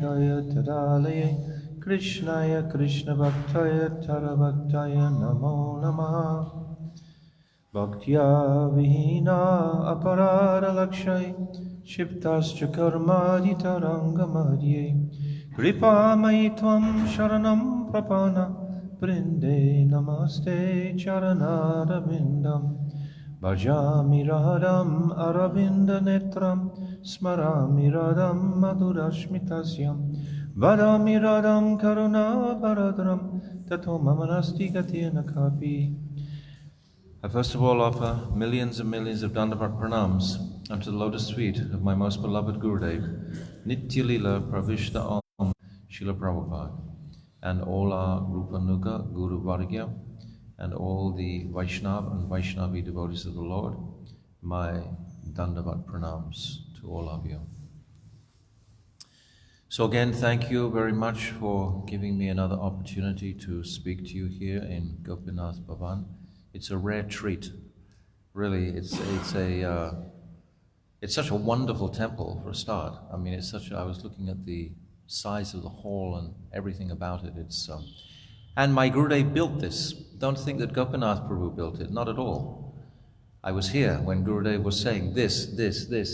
Tadalaye Krishnaya Krishna Bhaktaya Tarabhaktaya Namo Namaha Bhaktya Vihina Aparada Lakshay Shiptascha Karmadi Taranga Madhye Kripa Maitvam Sharanam Prapana Brinde Namaste Charanada Vindam Bhajami Radham Aravinda Netram Smarami Radham Madhurashmitasyam Vadami Radham Karuna Paradram Tato Mamanasti Gatina Kapi. I first of all offer millions and millions of Dandavat pranams unto the lotus feet of my most beloved Gurudev, Nitya Lila Pravishta Om Srila Prabhupada, and all our Rupanuga Guru Vargya, and all the Vaishnava and Vaishnavi devotees of the Lord, my Dandavat pranams to all of you. So again, thank you very much for giving me another opportunity to speak to you here in Gopinath Bhavan. It's a rare treat, really. It's such a wonderful temple for a start. I mean, I was looking at the size of the hall and everything about it. And my Gurudev built this. Don't think that Gopinath Prabhu built it, not at all. I was here when Gurudev was saying this,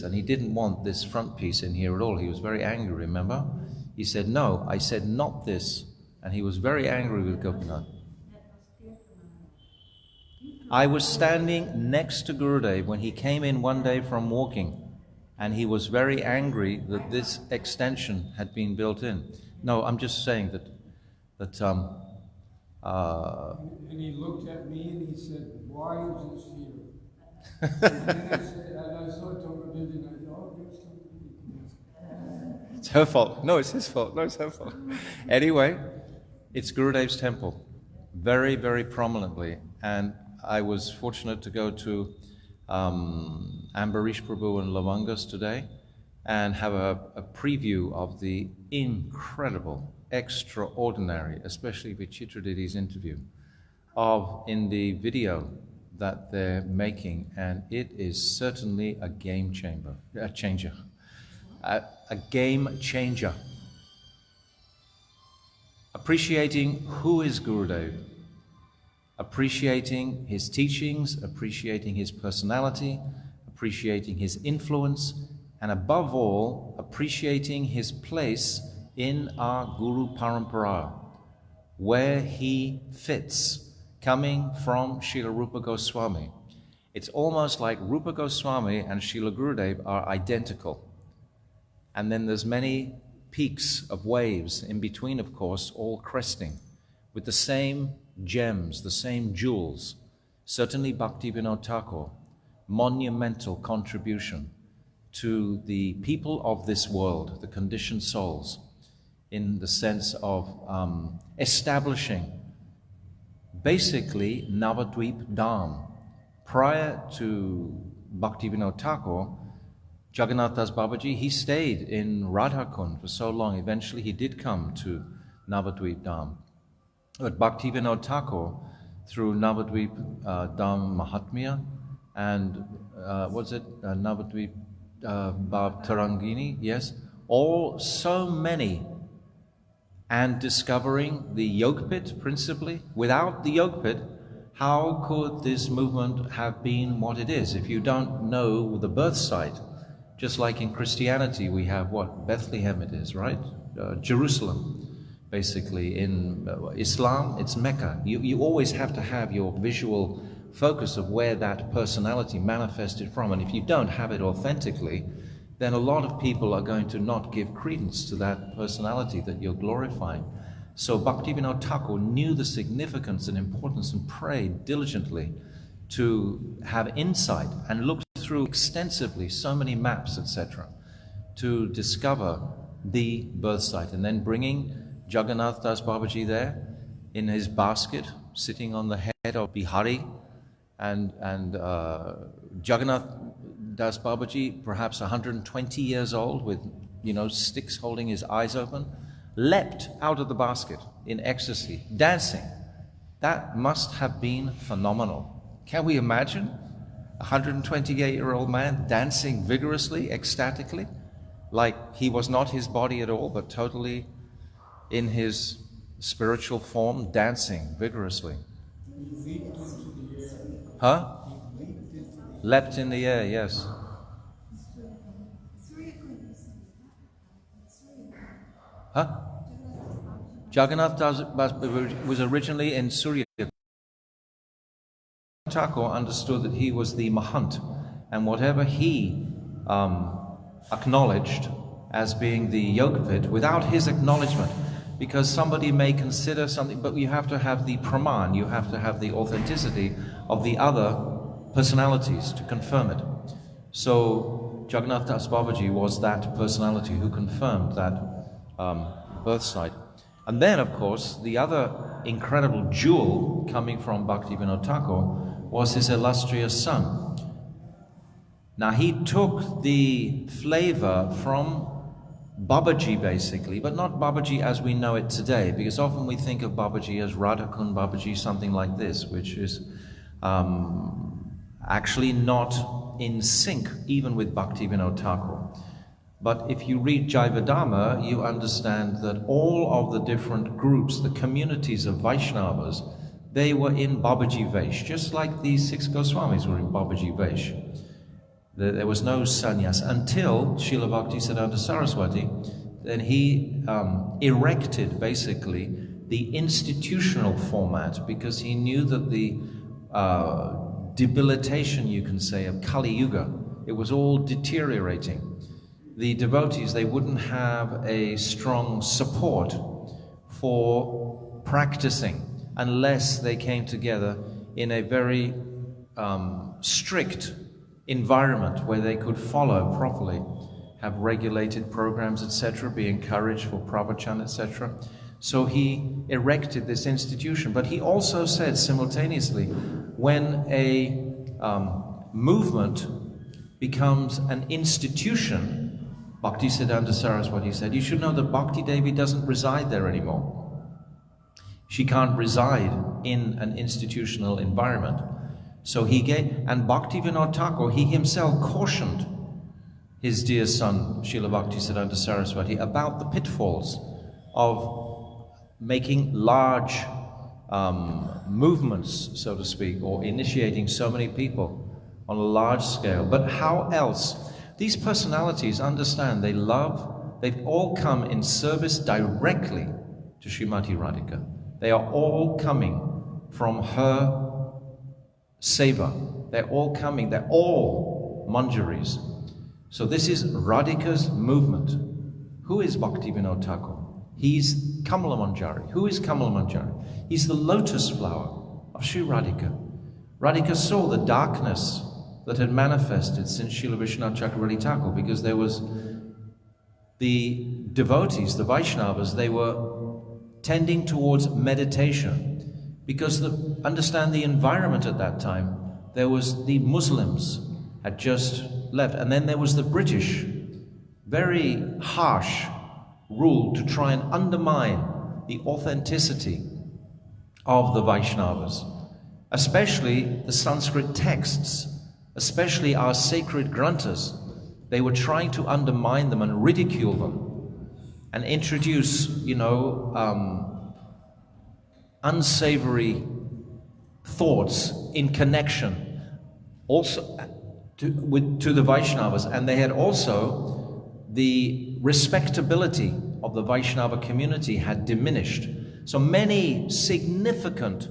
and he didn't want this front piece in here at all. He was very angry, remember? He said, no, I said not this, and he was very angry with Gopinath. I was standing next to Gurudev when he came in one day from walking, and he was very angry that this extension had been built in. No, I'm just saying that and he looked at me and he said, why is this here? And I saw Tomavind and I thought, oh, there's something. It's her fault. No, it's his fault. No, it's her fault. Anyway, it's Gurudev's temple, very, very prominently. And I was fortunate to go to Ambarish Prabhu and Lavangas today and have a preview of the incredible, extraordinary, especially with Tridadi's interview, in the video that they're making, and it is certainly a game changer. A game changer. Appreciating who is Gurudev, appreciating his teachings, appreciating his personality, appreciating his influence, and above all, appreciating his place in our Guru Parampara, where he fits, coming from Srila Rupa Goswami. It's almost like Rupa Goswami and Srila Gurudev are identical. And then there's many peaks of waves in between, of course, all cresting, with the same gems, the same jewels. Certainly Bhaktivinoda Thakur, monumental contribution to the people of this world, the conditioned souls, in the sense of establishing basically Navadvip Dham. Prior to Bhaktivinoda Thakur, Jagannath Das Babaji, he stayed in Radhakund for so long. Eventually he did come to Navadvip Dham. But Bhaktivinoda Thakur, through Navadvip Dham Mahatmya and Navadvip Bhav Tarangini, yes, all so many, and discovering the Yogpit principally. Without the Yogpit, how could this movement have been what it is if you don't know the birth site? Just like in Christianity, we have what? Bethlehem it is, right? Jerusalem, basically. In Islam, it's Mecca. You always have to have your visual focus of where that personality manifested from. And if you don't have it authentically, then a lot of people are going to not give credence to that personality that you're glorifying. So Bhaktivinoda Thakur knew the significance and importance and prayed diligently to have insight and looked through extensively so many maps, etc., to discover the birth site, and then bringing Jagannath Das Babaji there in his basket, sitting on the head of Bihari, and Jagannath Das Babaji, perhaps 120 years old, with sticks holding his eyes open, leapt out of the basket in ecstasy, dancing. That must have been phenomenal. Can we imagine a 128-year-old man dancing vigorously, ecstatically? like he was not his body at all, but totally in his spiritual form, dancing vigorously. He leaped into the air. Huh? He leaped into the air. Leapt in the air, yes. Huh? Jagannath Das was originally in Surya. Thakur understood that he was the Mahant, and whatever he acknowledged as being the Yogapith, without his acknowledgement, because somebody may consider something, but you have to have the praman, you have to have the authenticity of the other personalities to confirm it. So Jagannath Das Babaji was that personality who confirmed that birth site. And then, of course, the other incredible jewel coming from Bhaktivinoda Thakur was his illustrious son. Now, he took the flavor from Babaji, basically, but not Babaji as we know it today, because often we think of Babaji as Radhakund Babaji, something like this, which is actually not in sync even with Bhaktivinoda Thakur. But if you read Jaivadharma, you understand that all of the different groups, the communities of Vaishnavas, they were in Babaji Vesh, just like these 6 Goswamis were in Babaji Vesh. There was no sannyas until Srila Bhaktisiddhanta Saraswati. Then he erected basically the institutional format, because he knew that the debilitation, you can say, of Kali Yuga, it was all deteriorating. The devotees, they wouldn't have a strong support for practicing unless they came together in a very strict environment where they could follow properly, have regulated programs, etc., be encouraged for pravachan, etc. So he erected this institution. But he also said simultaneously, when a movement becomes an institution, Bhaktisiddhanta Saraswati said, you should know that Bhakti Devi doesn't reside there anymore. She can't reside in an institutional environment. So he gave, and Bhaktivinoda Thakur, he himself cautioned his dear son, Srila Bhaktisiddhanta Saraswati, about the pitfalls of making large movements, so to speak, or initiating so many people on a large scale. But how else? These personalities understand, they love, they've all come in service directly to Srimati Radhika. They are all coming from her seva. They're all coming, they're all manjaris. So this is Radhika's movement. Who is Bhaktivinoda Thakur? He's Kamala Manjari. Who is Kamala Manjari? He's the lotus flower of Sri Radhika. Radhika saw the darkness that had manifested since Srila Vishwanath Chakravarti Thakur, because there was the devotees, the Vaishnavas, they were tending towards meditation, because understand the environment at that time. There was the Muslims had just left, and then there was the British, very harsh rule to try and undermine the authenticity of the Vaishnavas, especially the Sanskrit texts, especially our sacred granthas. They were trying to undermine them and ridicule them and introduce, unsavory thoughts in connection also to the Vaishnavas. And they had also the respectability of the Vaishnava community had diminished. So many significant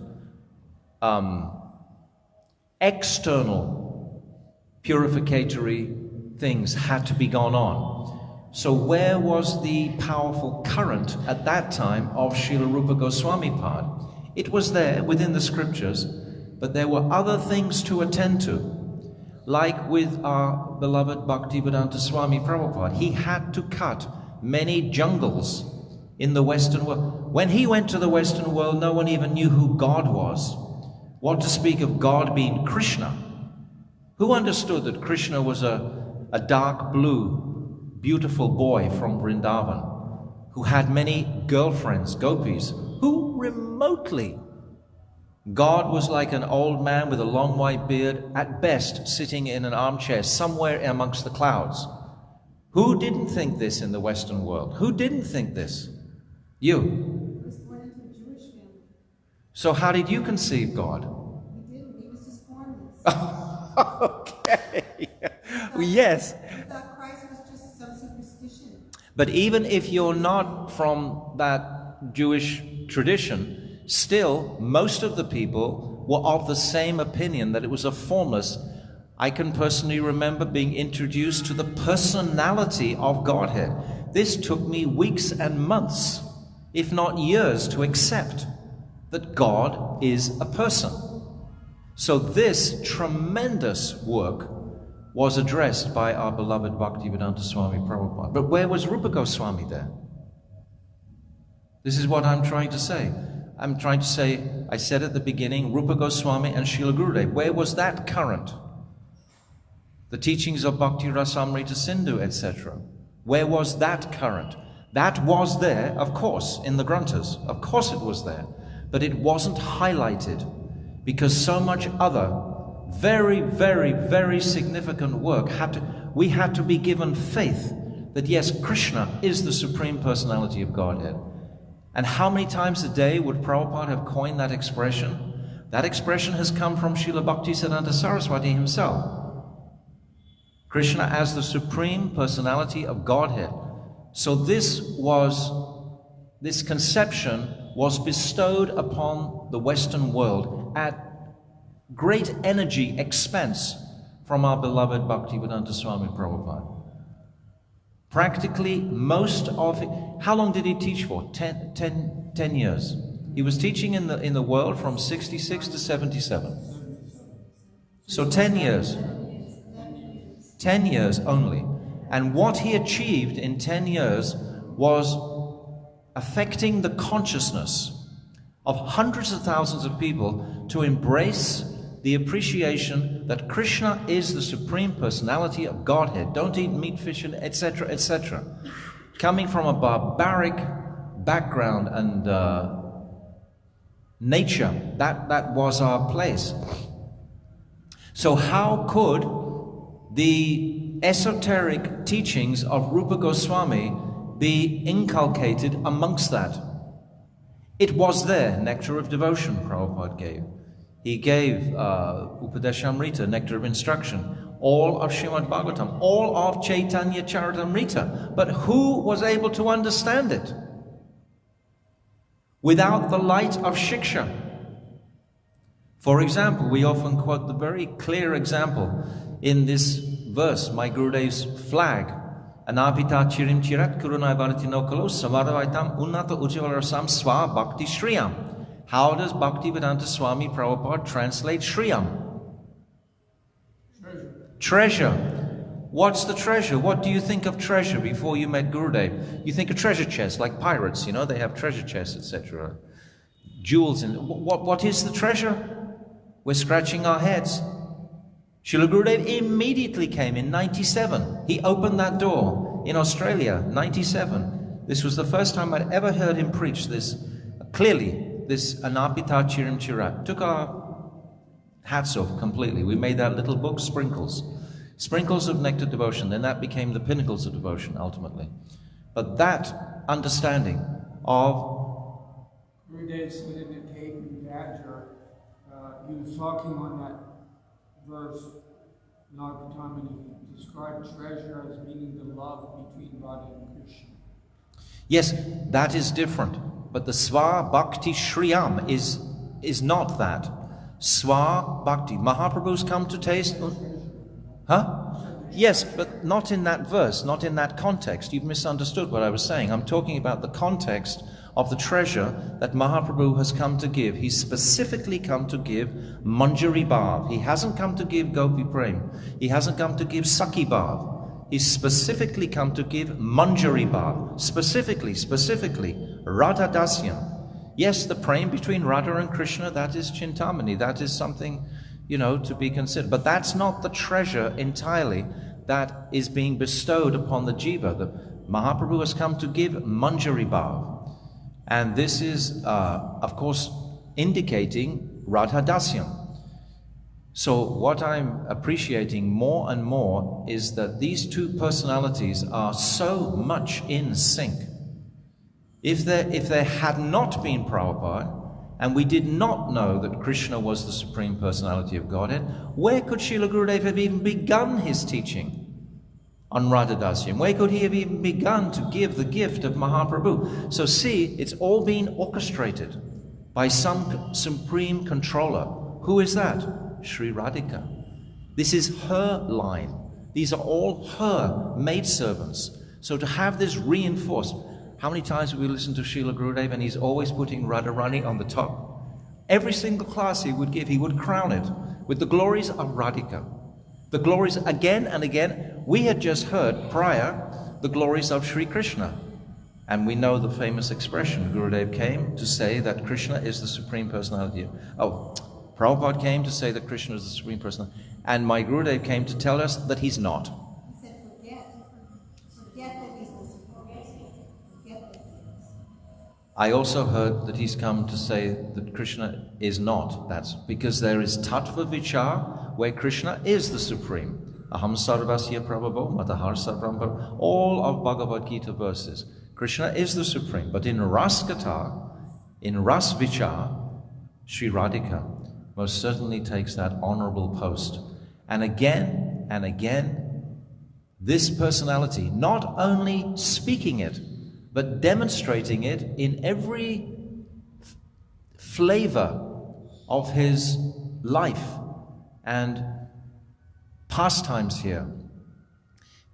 external purificatory things had to be gone on. So where was the powerful current at that time of Srila Rupa Goswami Pad? It was there within the scriptures, but there were other things to attend to. Like with our beloved Bhaktivedanta Swami Prabhupada, he had to cut many jungles in the Western world. When he went to the Western world, no one even knew who God was. What to speak of God being Krishna? Who understood that Krishna was a dark blue, beautiful boy from Vrindavan, who had many girlfriends, gopis, who remotely, God was like an old man with a long white beard, at best sitting in an armchair somewhere amongst the clouds. Who didn't think this in the Western world? Who didn't think this? You. He was born into a Jewish family. So how did you conceive God? He didn't. He was just formless. Okay. Well, yes. He thought Christ was just some superstition. But even if you're not from that Jewish tradition, still, most of the people were of the same opinion that it was a formless. I can personally remember being introduced to the personality of Godhead. This took me weeks and months, if not years, to accept that God is a person. So this tremendous work was addressed by our beloved Bhaktivedanta Swami Prabhupada. But where was Rupa Goswami there? This is what I'm trying to say. I'm trying to say, I said at the beginning, Rupa Goswami and Srila Gurudev. Where was that current? The teachings of Bhakti Rasamrita Sindhu, etc. Where was that current? That was there, of course, in the Granthas. Of course it was there. But it wasn't highlighted because so much other very, very, very significant work we had to be given faith that yes, Krishna is the Supreme Personality of Godhead. And how many times a day would Prabhupada have coined that expression? That expression has come from Srila Bhaktisiddhanta Saraswati himself. Krishna as the Supreme Personality of Godhead. So this conception was bestowed upon the Western world at great energy expense from our beloved Bhaktivedanta Swami Prabhupada. Practically most of it. How long did he teach for? 10 years. He was teaching in the world from 66 to 77. So 10 years. 10 years only. And what he achieved in 10 years was affecting the consciousness of hundreds of thousands of people to embrace the appreciation that Krishna is the Supreme Personality of Godhead. Don't eat meat, fish, etc., etc. Coming from a barbaric background and nature, that was our place. So how could the esoteric teachings of Rupa Goswami be inculcated amongst that? It was there. Nectar of Devotion Prabhupada gave. He gave Upadeshamrita, Nectar of Instruction, all of Srimad Bhagavatam, all of Chaitanya Charitamrita. But who was able to understand it? Without the light of Shiksha. For example, we often quote the very clear example in this verse, my Gurudev's flag. Anapita chirim chirat kurunai bharatino kalo samadavaitam unnata ujjalarasam swa bhakti shriyam. How does Bhaktivedanta Swami Prabhupada translate Shriyam? Treasure. What's the treasure? What do you think of treasure before you met Gurudev? You think of treasure chests, like pirates, you know, they have treasure chests, etc. Jewels in what is the treasure? We're scratching our heads. Srila Gurudev immediately came in 97. He opened that door in Australia, 97. This was the first time I'd ever heard him preach this clearly. This Anapita Chirim Chirat. Took our hats off completely. We made that little book, Sprinkles. Sprinkles of Nectar Devotion. Then that became the Pinnacles of Devotion, ultimately. But that understanding of... Gurudev said in the Cape in Badger, he was talking on that verse, Nagatam, and he described treasure as meaning the love between Radha and Krishna. Yes, that is different. But the Swa Bhakti Shriyam is not that. Swa Bhakti. Mahaprabhu's come to taste... Huh? Yes, but not in that verse, not in that context. You've misunderstood what I was saying. I'm talking about the context of the treasure that Mahaprabhu has come to give. He's specifically come to give Manjari Bhav. He hasn't come to give Gopi Prem. He hasn't come to give Sakhi Bhav. He's specifically come to give Manjari Bhav. Specifically, Radha Dasyam. Yes, the prem between Radha and Krishna, that is Chintamani. That is something, to be considered. But that's not the treasure entirely that is being bestowed upon the jiva. The Mahaprabhu has come to give Manjari Bhav. And this is, of course, indicating Radha Dasyam. So what I'm appreciating more and more is that these two personalities are so much in sync. If there had not been Prabhupada, and we did not know that Krishna was the Supreme Personality of Godhead, where could Srila Gurudev have even begun his teaching on Radhadasyam? Where could he have even begun to give the gift of Mahaprabhu? So see, it's all been orchestrated by some supreme controller. Who is that? Sri Radhika. This is her line. These are all her maidservants. So to have this reinforced, how many times have we listened to Srila Gurudev and he's always putting Radharani on the top? Every single class he would give, he would crown it with the glories of Radhika. The glories again and again. We had just heard prior the glories of Sri Krishna. And we know the famous expression, Gurudev came to say that Krishna is the Supreme Personality. Prabhupada came to say that Krishna is the Supreme Personality. And my Gurudev came to tell us that he's not. He said, forget that he's the Supreme. Forget that he is. I also heard that he's come to say that Krishna is not. That's because there is Tattva Vichar, where Krishna is the Supreme. Aham Sarvasya Prabhavo, Matahar Sarvambhava, all of Bhagavad Gita verses. Krishna is the Supreme. But in Ras Katha, in Ras Vichar, Sri Radhika most certainly takes that honorable post. And again, this personality, not only speaking it, but demonstrating it in every flavor of his life and pastimes here.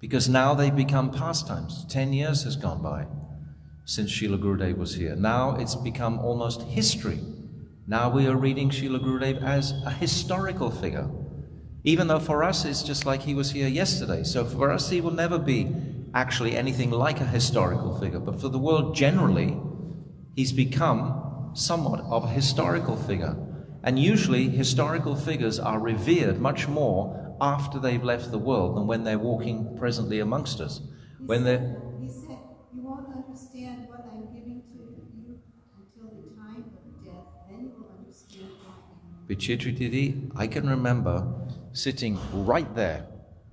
Because now they've become pastimes. 10 years has gone by since Srila Gurudev was here. Now it's become almost history. Now we are reading Srila Gurudev as a historical figure. Even though for us it's just like he was here yesterday. So for us he will never be actually anything like a historical figure. But for the world generally, he's become somewhat of a historical figure. And usually historical figures are revered much more after they've left the world than when they're walking presently amongst us. He said, you won't understand what I'm giving to you until the time of death. Then you will understand why. Vichitra Didi, I can remember sitting right there,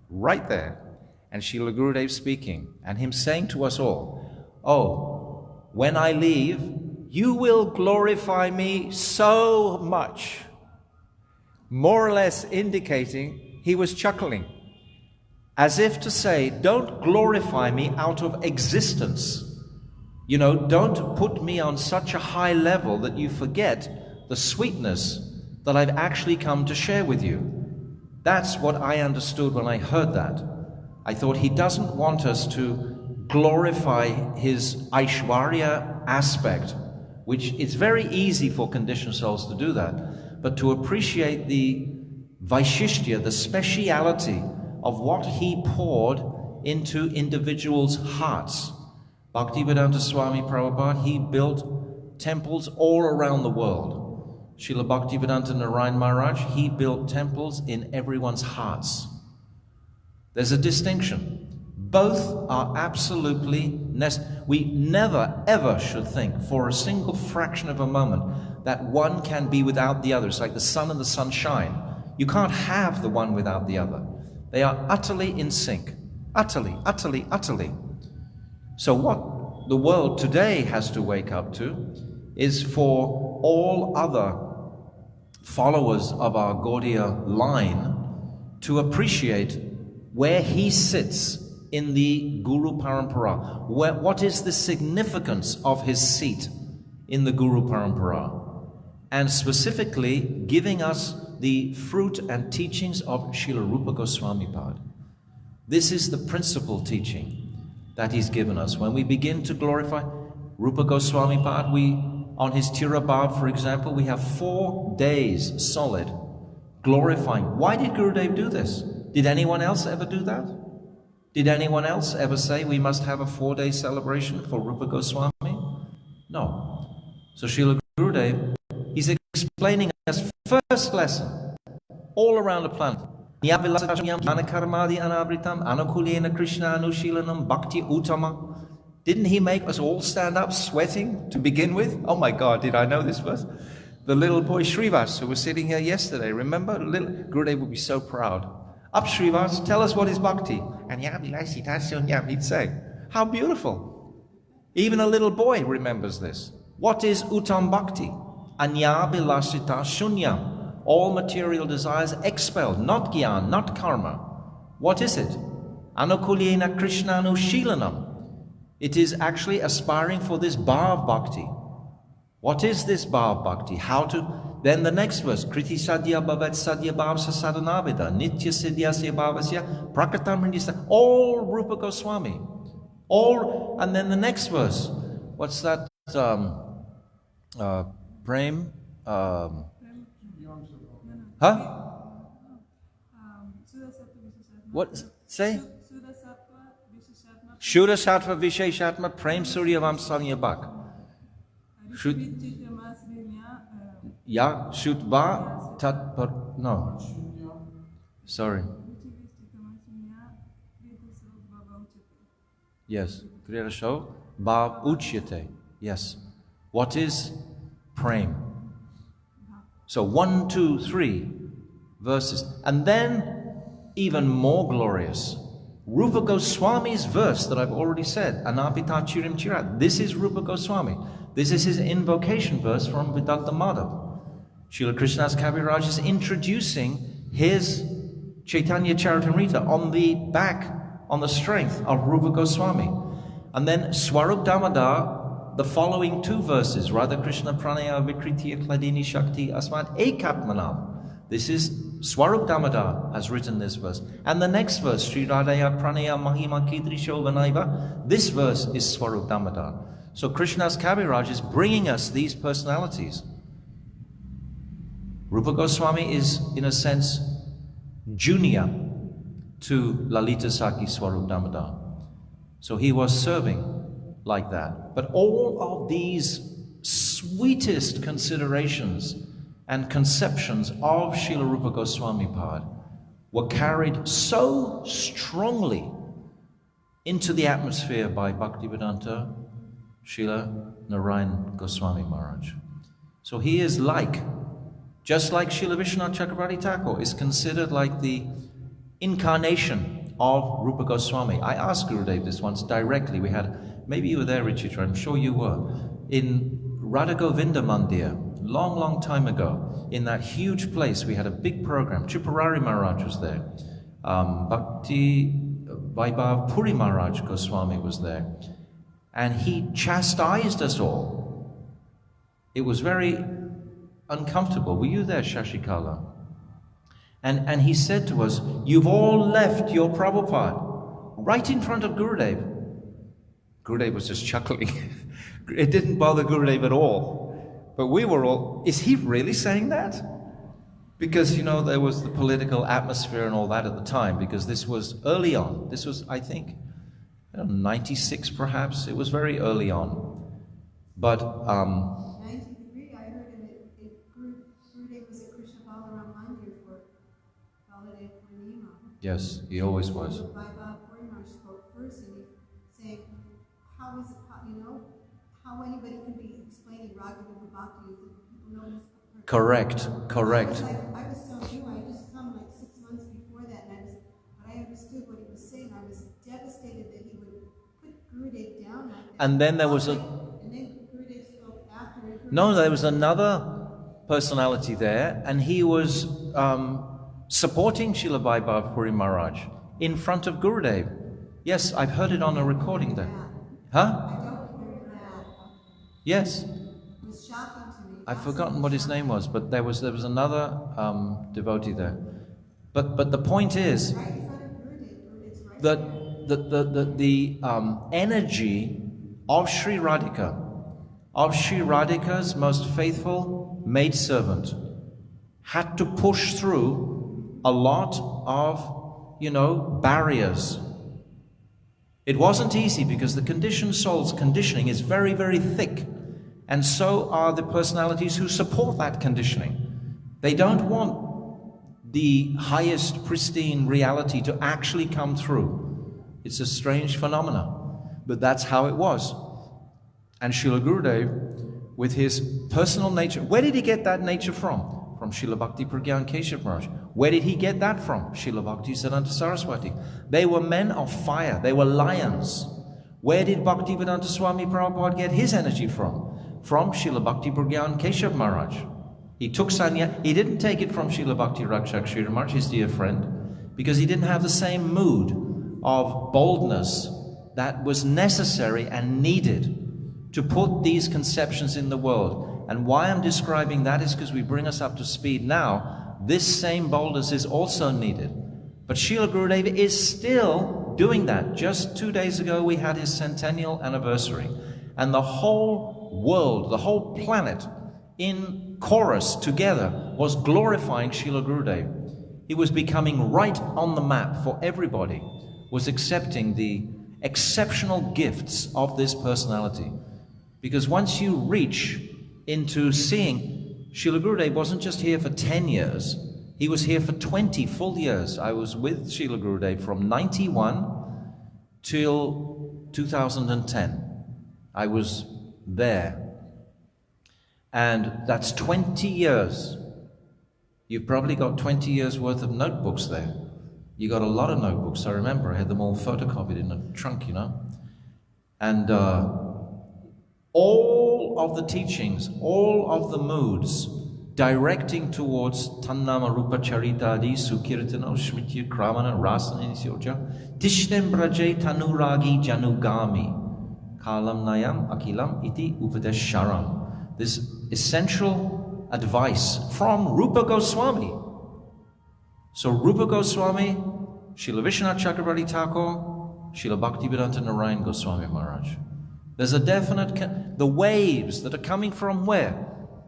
and Srila Gurudev speaking, and him saying to us all, oh, when I leave, you will glorify me so much. More or less indicating he was chuckling, as if to say, don't glorify me out of existence. You know, don't put me on such a high level that you forget the sweetness that I've actually come to share with you. That's what I understood when I heard that. I thought he doesn't want us to glorify his Aishwarya aspect, which it's very easy for conditioned souls to do that, but to appreciate the Vaishishtya, the speciality of what he poured into individuals' hearts. Bhaktivedanta Swami Prabhupada, he built temples all around the world. Srila Bhaktivedanta Narayan Maharaj, he built temples in everyone's hearts. There's a distinction. Both are absolutely necessary. We never ever should think for a single fraction of a moment that one can be without the other. It's like the sun and the sunshine. You can't have the one without the other. They are utterly in sync. Utterly. So what the world today has to wake up to is for all other followers of our Gaudiya line to appreciate where he sits in the Guru Parampara. What is the significance of his seat in the Guru Parampara? And specifically giving us the fruit and teachings of Srila Rupa Goswami Pad. This is the principal teaching that he's given us. When we begin to glorify Rupa Goswami Pad, on his Tirabhav, for example, we have 4 days solid glorifying. Why did Gurudev do this? Did anyone else ever do that? Did anyone else ever say we must have a 4-day celebration for Rupa Goswami? No. So Srila Gurudev, he's explaining us first lesson all around the planet. Didn't he make us all stand up sweating to begin with? Oh my God, did I know this verse? The little boy Srivas, who was sitting here yesterday, remember? Gurudev would be so proud. Up Srivas, tell us what is bhakti. And he'd say, how beautiful. Even a little boy remembers this. What is uttam bhakti? Anya bilasita shunyam. All material desires expelled, not gyan, not karma. What is it? Anukulyena krishnanu shilanam. It is actually aspiring for this bhav bhakti. What is this bhav bhakti? How to... Then the next verse, kriti sadhya bhavat sadhya bhavsa sadhanavida, nitya siddhyasya bhavasya prakatamrindisa. All Rupa Goswami. All, and then the next verse, what's that? Prem? Huh? What? Say? Shuddha Sattva Visheshatma Prem Surya Vamsanya Bhak. Ya Shutva Tat no. Sorry. Yes. Kriya Show Bhav Uchyate. Yes. What is Prem? So 1, 2, 3 verses. And then even more glorious, Rupa Goswami's verse that I've already said, Anapita Chirim Chirat. This is Rupa Goswami. This is his invocation verse from Vidatta Madhav. Srila Krishnadas Kaviraj is introducing his Chaitanya Charitamrita on the back, on the strength of Rupa Goswami. And then Swarup Damodar, the following 2 verses, Radha Krishna Pranaya Vikritiya Kladini Shakti Asmat Ekatmanav. This is Swarup Damodar has written this verse. And the next verse, Sri Radhaya Pranaya Mahima Kidrisho Vanaiva, this verse is Swarup Damodar. So Krishnadas Kaviraj is bringing us these personalities. Rupa Goswami is, in a sense, junior to Lalita Saki Swarup Damodar. So he was serving like that. But all of these sweetest considerations and conceptions of Srila Rupa Goswami Pad were carried so strongly into the atmosphere by Bhaktivedanta Srila Narayan Goswami Maharaj. So he is like, just like Srila Vishwanath Chakravarti Thakur is considered like the incarnation of Rupa Goswami. I asked Gurudev this once directly. We had, maybe you were there, Richitra, I'm sure you were, in Radha Govinda Mandir, long time ago, in that huge place. We had a big program. Tripurari Maharaj was there. Bhakti Vaibhav Puri Maharaj Goswami was there. And he chastised us all. It was very uncomfortable. Were you there, Shashikala? And he said to us, you've all left your Prabhupada right in front of Gurudev. Gurudev was just chuckling. It didn't bother Gurudev at all. But we were all, is he really saying that? Because, you know, there was the political atmosphere and all that at the time, because this was early on. This was, I think, 96 perhaps. It was very early on. But 93, I heard Gurudev was at Krishna Balaram Mandir for Holiday Purnima. yes, he always was. Vaibhav Puri Maharaj spoke first, and he saying, how is it, how anybody could be explaining Raghuva Bhakti if people know this. Correct. I was so new, I just come like 6 months before that, but I understood what he was saying. I was devastated that he would put Gurudev down like that. And then there was and then Gurudev spoke after it. No, there was another personality there, and he was supporting Srila Vaibhav Puri Maharaj in front of Gurudev. Yes, I've heard it on a recording there. Huh? I don't remember that. Yes. It was shocking to me. I've forgotten what his name was, but there was another devotee there. But the point is Right in front of Gurudev. that the energy of Sri Radhika, of Sri Radhika's most faithful maidservant, had to push through a lot of, barriers. It wasn't easy because the conditioned soul's conditioning is very, very thick. And so are the personalities who support that conditioning. They don't want the highest pristine reality to actually come through. It's a strange phenomenon, but that's how it was. And Srila Gurudev with his personal nature. Where did he get that nature from? From Srila Bhakti Pragyan Keshav Maharaj. Where did he get that from? Srila Bhakti Siddhanta Saraswati. They were men of fire. They were lions. Where did Bhaktivedanta Swami Prabhupada get his energy from? From Srila Bhakti Pragyan Keshav Maharaj. He took sanya. He didn't take it from Srila Bhakti Rakshak Sri Maharaj, his dear friend, because he didn't have the same mood of boldness that was necessary and needed to put these conceptions in the world. And why I'm describing that is because we bring us up to speed now. This same boldness is also needed. But Srila Gurudeva is still doing that. Just 2 days ago we had his centennial anniversary. And the whole world, the whole planet in chorus together was glorifying Srila Gurudeva. He was becoming right on the map for everybody, was accepting the exceptional gifts of this personality. Because once you reach into seeing, Srila Gurudeva wasn't just here for 10 years, he was here for 20 full years. I was with Srila Gurudeva from 91 till 2010. I was there. And that's 20 years. You've probably got 20 years worth of notebooks there. You got a lot of notebooks. I remember I had them all photocopied in a trunk, you know. And all of the teachings, all of the moods directing towards Tannama Rupa Charita Adi Sukirtana Shmitya Kramana Rasana Nisyoja Tishtem Braje Tanuragi Janugami Kalam Nayam Akilam Iti Upadesharam. This essential advice from Rupa Goswami. So Rupa Goswami, Srila Vishwanath Chakravarti Thakur, Srila Bhaktivedanta Narayan Goswami Maharaj. There's a definite, the waves that are coming from where?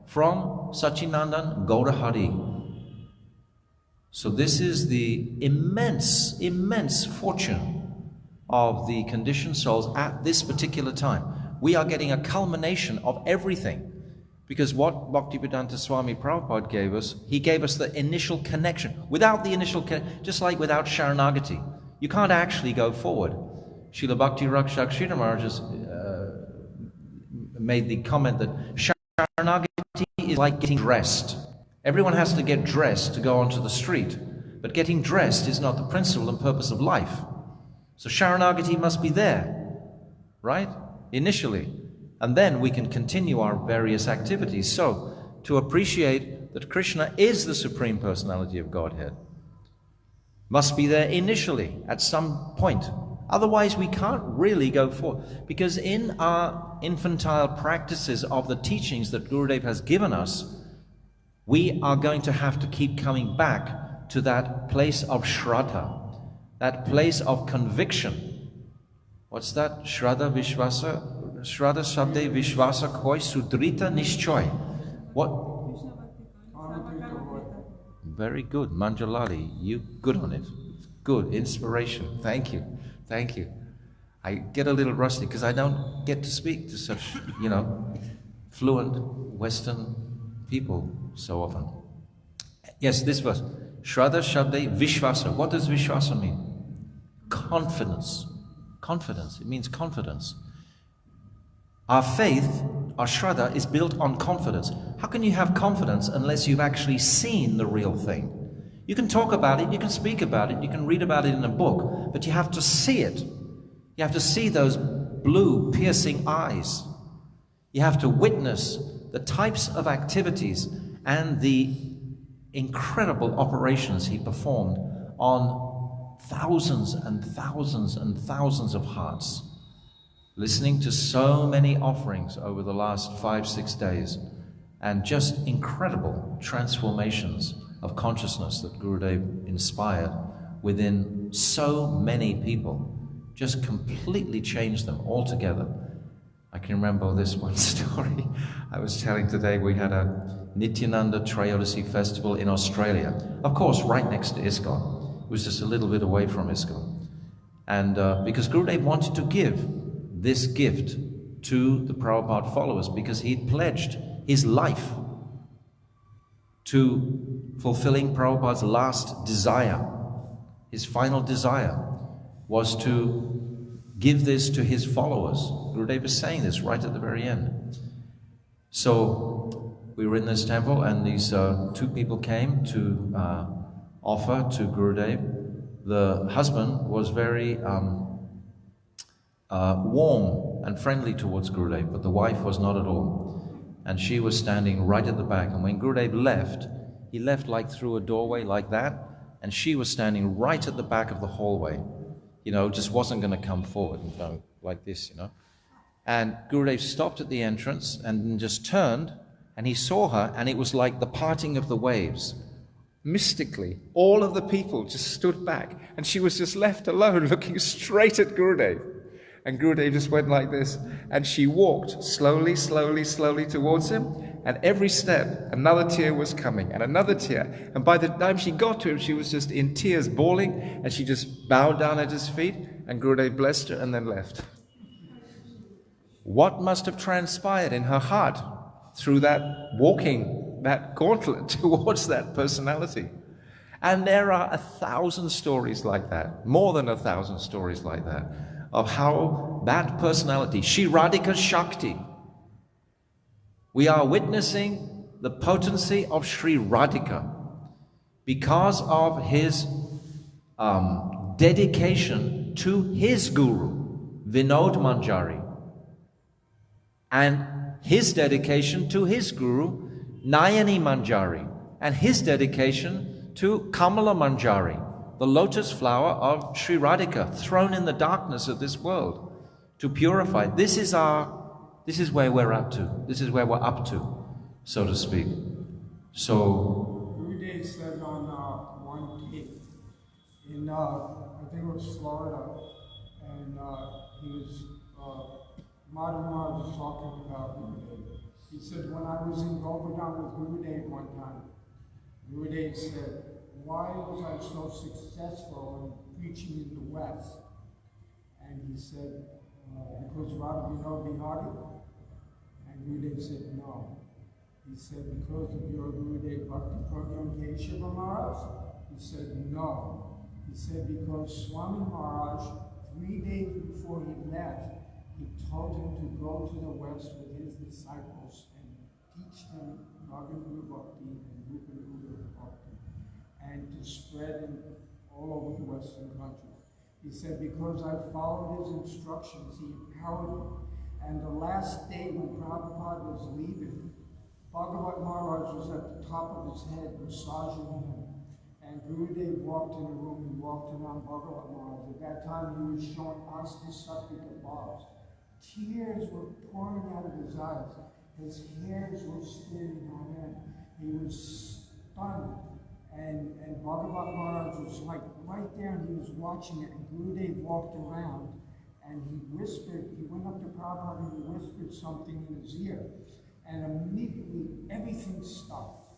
From Sachinandan Gaurahari. So this is the immense, immense fortune of the conditioned souls at this particular time. We are getting a culmination of everything. Because what Bhaktivedanta Swami Prabhupada gave us, he gave us the initial connection. Without the initial connection, just like without Sharanagati, you can't actually go forward. Srila Bhakti Rakshak Sri Maharaj has made the comment that Sharanagati is like getting dressed. Everyone has to get dressed to go onto the street. But getting dressed is not the principle and purpose of life. So Sharanagati must be there, right? Initially. And then we can continue our various activities. So, to appreciate that Krishna is the Supreme Personality of Godhead, must be there initially, at some point. Otherwise, we can't really go forward. Because in our infantile practices of the teachings that Gurudev has given us, we are going to have to keep coming back to that place of Shraddha, that place of conviction. What's that? Shraddha Vishvasa? Shraddha Shabde Vishvasa Koi Sudrita Nishchoy. What? Very good. Manjalali, you good on it. Good. Inspiration. Thank you. Thank you. I get a little rusty because I don't get to speak to such, fluent Western people so often. Yes, this verse. Shraddha Shabde Vishvasa. What does Vishvasa mean? Confidence. Confidence. It means confidence. Our faith, our Shraddha, is built on confidence. How can you have confidence unless you've actually seen the real thing? You can talk about it, you can speak about it, you can read about it in a book, but you have to see it. You have to see those blue, piercing eyes. You have to witness the types of activities and the incredible operations he performed on thousands and thousands and thousands of hearts. Listening to so many offerings over the last 5-6 days, and just incredible transformations of consciousness that Gurudev inspired within so many people, just completely changed them altogether. I can remember this one story I was telling today. We had a Nityananda Trayodasi festival in Australia, of course right next to ISKCON. It was just a little bit away from ISKCON. And because Gurudev wanted to give this gift to the Prabhupada followers, because he'd pledged his life to fulfilling Prabhupada's last desire. His final desire was to give this to his followers. Gurudev is saying this right at the very end. So we were in this temple, and these two people came to offer to Gurudev. The husband was very warm and friendly towards Gurudev, but the wife was not at all. And she was standing right at the back. And when Gurudev left, he left like through a doorway like that, and she was standing right at the back of the hallway. Just wasn't going to come forward and go like this, And Gurudev stopped at the entrance and just turned, and he saw her, and it was like the parting of the waves. Mystically, all of the people just stood back, and she was just left alone looking straight at Gurudev. And Gurudev just went like this, and she walked slowly, slowly, slowly towards him, and every step, another tear was coming, and another tear. And by the time she got to him, she was just in tears, bawling, and she just bowed down at his feet, and Gurudev blessed her and then left. What must have transpired in her heart through that walking, that gauntlet towards that personality? And there are 1,000 stories like that, more than 1,000 stories like that, of how that personality, Shri Radhika Shakti, we are witnessing the potency of Shri Radhika because of his dedication to his guru, Vinod Manjari, and his dedication to his guru, Nayani Manjari, and his dedication to Kamala Manjari, the lotus flower of Sri Radhika, thrown in the darkness of this world to purify. This is where we're up to. This is where we're up to, so to speak. So Gurudev said on one tape in I think it was Florida, and he was Maharaj was talking about Gurudev. He said, when I was in Govardhan with Gurudev one time, Gurudev said, why was I so successful in preaching in the West? And he said, because Radha Bihari. And Gurudev said, no. He said, because of your Gurudev Bhakti Program Keshava Maharaj? He said, no. He said, because Swami Maharaj, 3 days before he left, he told him to go to the West with his disciples and teach them Raghavira Bhakti and Rupa Bhakti, and to spread it all over the Western countries. He said, because I followed his instructions, he empowered me. And the last day when Prabhupada was leaving, Bhagavat Maharaj was at the top of his head massaging him. And Gurudev walked in the room and walked around Bhagavat Maharaj. At that time he was showing Asti Satvika bobs. Tears were pouring out of his eyes. His hairs were standing on end. He was stunned. And Bhagavat Maharaj was like right there, and he was watching it. And Gurudev walked around, and he whispered, he went up to Prabhupada and he whispered something in his ear. And immediately everything stopped.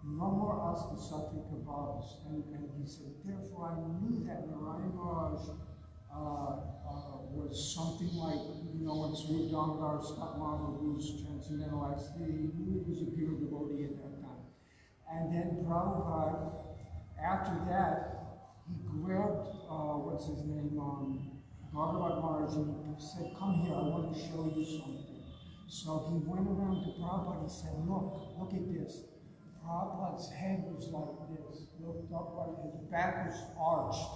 No more Asta Satvika Bhavas. And he said, therefore I knew that Narayan Maharaj was something like, when Sri Damodar Stapmama, who's transcendental ecstasy, he knew he was a pure devotee at that time. And then Prabhupada, after that, he grabbed, Bhagavat Maharaj, and he said, come here, I want to show you something. So he went around to Prabhupada, he said, look at this. Prabhupada's head was like this, looked up like his back was arched,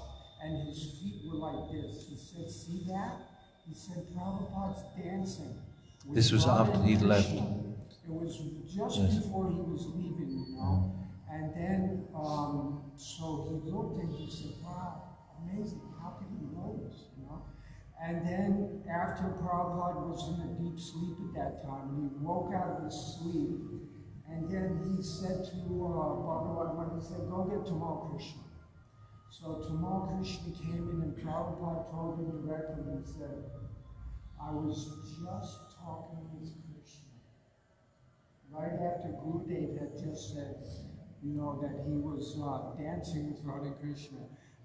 and his feet were like this. He said, see that? He said, Prabhupada's dancing. This was after he'd left. It was just before he was leaving, And then, so he looked and he said, wow, amazing, how could he know this, And then after Prabhupada was in a deep sleep at that time, and he woke out of his sleep, and then he said to Bhagavan, he said, go get Tamal Krishna. So Tamal Krishna came in, and Prabhupada told him directly, and said, I was just talking with Krishna. Right after Gurudev had just said, that he was dancing with Radha Krishna.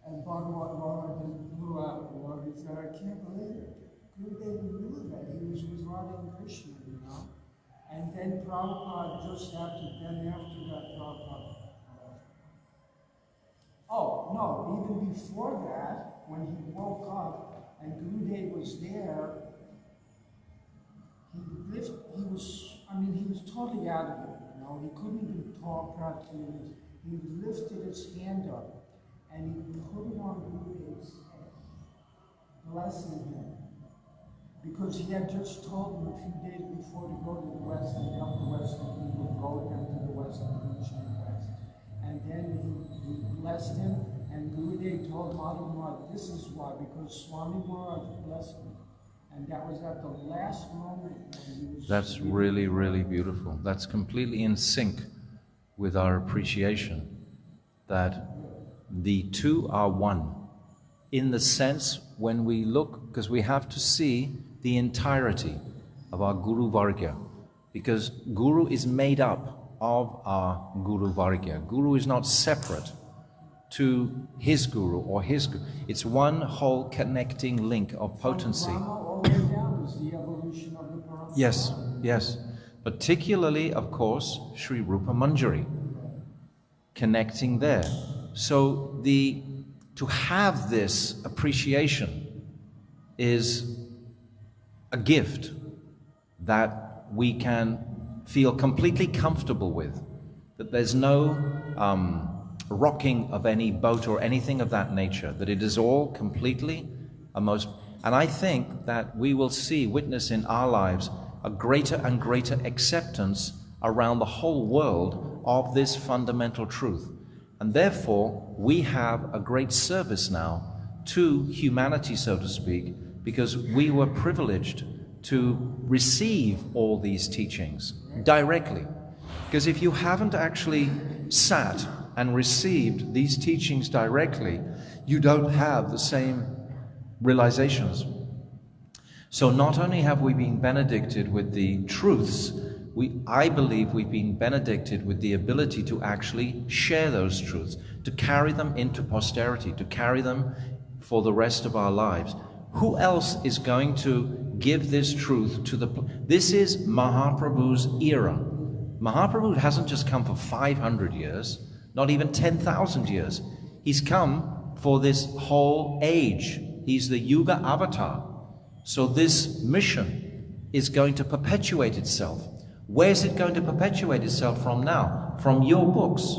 And Bhagavat Maharaj blew out the water. He said, I can't believe it. Gurudev knew that he was with Radha and Krishna, And then Prabhupada, just after that, Prabhupada. Oh, no, even before that, when he woke up and Gurudev was there, totally out of it, you know. He couldn't even talk practically. He lifted his hand up and he put it on Gurudev's head, blessing him. Because he had just told him a few days before to go to the west and help the Western people, go with them to the western region and west. And then he blessed him, and Gurudev told Maharaj, this is why, because Swami Maharaj blessed him. And that was at the last moment when he was... That's really, really beautiful. That's completely in sync with our appreciation that the two are one. In the sense when we look, because we have to see the entirety of our Guru Vargya, because Guru is made up of our Guru Vargya. Guru is not separate to his Guru or his Guru. It's one whole connecting link of potency. From Brahma all the way down is the evolution of the Brahma. Yes, yes. Particularly, of course, Sri Rupa Manjari, connecting there. So to have this appreciation is a gift that we can feel completely comfortable with, that there's no rocking of any boat or anything of that nature, that it is all completely and I think that we will witness in our lives a greater and greater acceptance around the whole world of this fundamental truth. And therefore, we have a great service now to humanity, so to speak, because we were privileged to receive all these teachings directly. Because if you haven't actually sat and received these teachings directly, you don't have the same realizations. So not only have we been benedicted with the truths, I believe we've been benedicted with the ability to actually share those truths, to carry them into posterity, to carry them for the rest of our lives. Who else is going to give this truth to this is Mahaprabhu's era. Mahaprabhu hasn't just come for 500 years, not even 10,000 years. He's come for this whole age. He's the Yuga avatar. So this mission is going to perpetuate itself. Where's it going to perpetuate itself from now? From your books,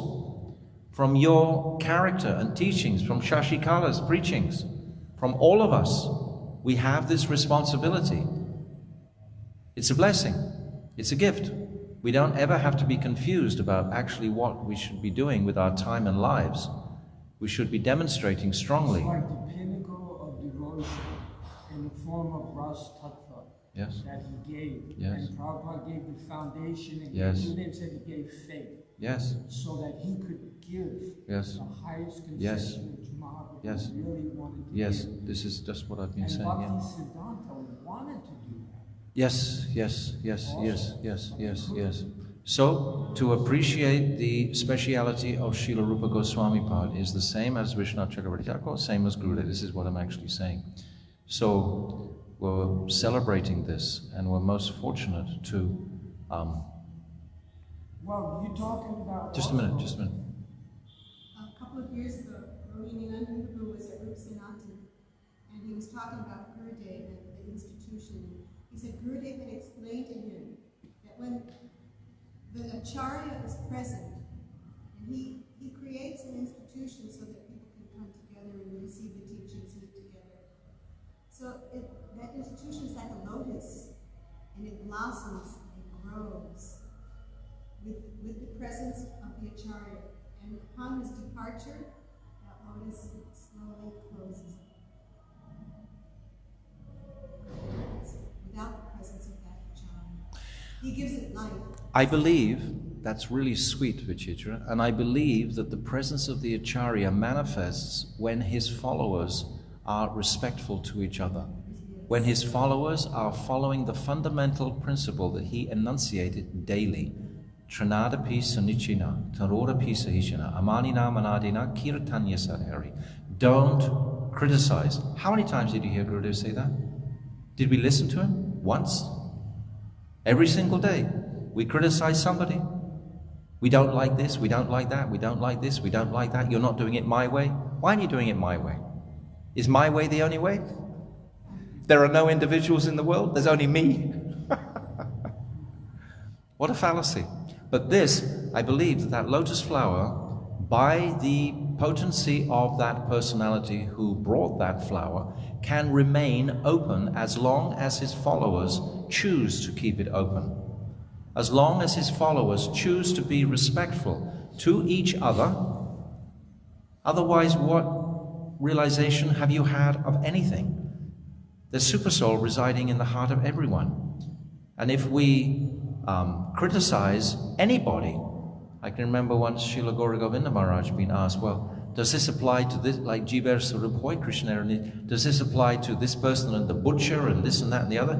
from your character and teachings, from Shashikala's preachings, from all of us. We have this responsibility. It's a blessing. It's a gift. We don't ever have to be confused about actually what we should be doing with our time and lives. We should be demonstrating strongly. It's like the pinnacle of devotion in the form of Ras Tattva. Yes. That he gave. Yes. And Prabhupada gave the foundation, and yes. Gurudev said he gave faith. Yes. So that he could give yes. the highest concession yes. which Mahaprabhu yes. really wanted to yes. give. This is just what I've been and saying. Bhakti Yeah. Siddhanta wanted to do that. Yes, yes, yes, yes, yes, yes, yes. So, to appreciate the speciality of Srila Rupa Goswami Pad is the same as Vishnu Chakravarti Thakur, same as Gurudev. This is what I'm actually saying. So, we're celebrating this, and we're most fortunate to... well, you're talking about... Just a minute. A couple of years ago, Rohini Nandan was at Rup Sanatan, and he was talking about Gurudev and the institution. He said Gurudev had explained to him that when the Acharya is present, and he creates an institution so that people can come together and receive the teachings, eat together. So that institution is like a lotus, and it blossoms and grows with the presence of the Acharya. And upon his departure, that lotus slowly closes. Without the presence of that Acharya. He gives it life. I believe that's really sweet, Vichitra, and I believe that the presence of the Acharya manifests when his followers are respectful to each other, when his followers are following the fundamental principle that he enunciated daily. Trinadapi sanichina, tarodapi sahishana, amanina manadina, kirtanya sarhari. Don't criticize. How many times did you hear Gurudev say that? Did we listen to him? Once? Every single day. We criticize somebody. We don't like this, we don't like that, we don't like this, we don't like that. You're not doing it my way. Why aren't you doing it my way? Is my way the only way? There are no individuals in the world, there's only me. What a fallacy. But this, I believe that lotus flower, by the potency of that personality who brought that flower, can remain open as long as his followers choose to keep it open. As long as his followers choose to be respectful to each other. Otherwise, what realization have you had of anything? The Supersoul residing in the heart of everyone. And if we criticize anybody, I can remember once Srila Gaura Govinda Maharaj being asked, well, does this apply to this, like Jivar Swarup Hoy Krishna, does this apply to this person and the butcher and this and that and the other?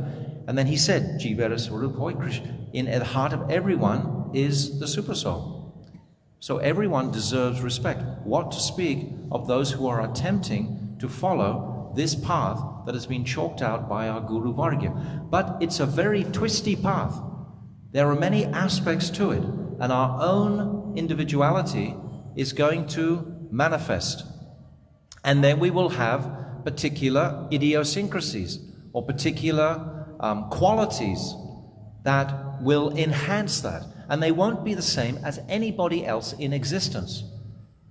And then he said, Jivar Swarup Hoy Krishna, in the heart of everyone is the Supersoul. So everyone deserves respect. What to speak of those who are attempting to follow this path that has been chalked out by our Guru Vargya. But it's a very twisty path. There are many aspects to it, and our own individuality is going to manifest. And then we will have particular idiosyncrasies or particular qualities that will enhance that. And they won't be the same as anybody else in existence,